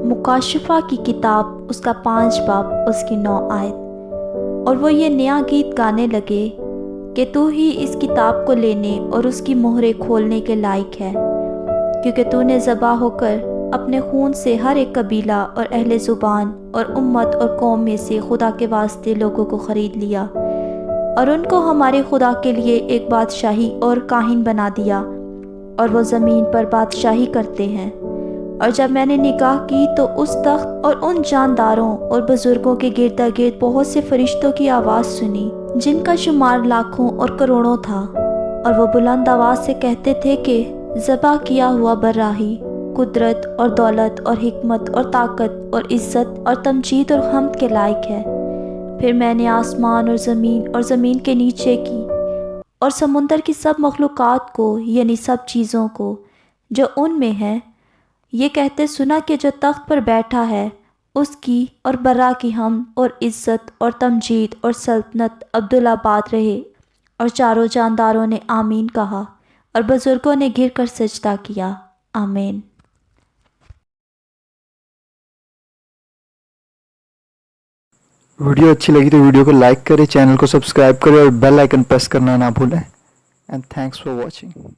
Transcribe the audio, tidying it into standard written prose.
مکاشفہ کی کتاب اس کا 5 باب اس کی 9 آیت۔ اور وہ یہ نیا گیت گانے لگے کہ تو ہی اس کتاب کو لینے اور اس کی مہریں کھولنے کے لائق ہے، کیونکہ تو نے ذبح ہو کر اپنے خون سے ہر ایک قبیلہ اور اہل زبان اور امت اور قوم میں سے خدا کے واسطے لوگوں کو خرید لیا، اور ان کو ہمارے خدا کے لیے ایک بادشاہی اور کاہن بنا دیا، اور وہ زمین پر بادشاہی کرتے ہیں۔ اور جب میں نے نگاہ کی تو اس تخت اور ان جانداروں اور بزرگوں کے گردا گرد بہت سے فرشتوں کی آواز سنی، جن کا شمار لاکھوں اور کروڑوں تھا، اور وہ بلند آواز سے کہتے تھے کہ ذبح کیا ہوا براہی قدرت اور دولت اور حکمت اور طاقت اور عزت اور تمجید اور حمد کے لائق ہے۔ پھر میں نے آسمان اور زمین کے نیچے کی اور سمندر کی سب مخلوقات کو، یعنی سب چیزوں کو جو ان میں ہیں، یہ کہتے سنا کہ جو تخت پر بیٹھا ہے اس کی اور برا کی حمد اور عزت اور تمجید اور سلطنت عبدالآباد رہے۔ اور چاروں جانداروں نے آمین کہا، اور بزرگوں نے گر کر سجدہ کیا، آمین۔ ویڈیو اچھی لگی تو ویڈیو کو لائک کریں، چینل کو سبسکرائب کریں اور بیل آئیکن پریس کرنا نہ بھولیں۔ And thanks for watching.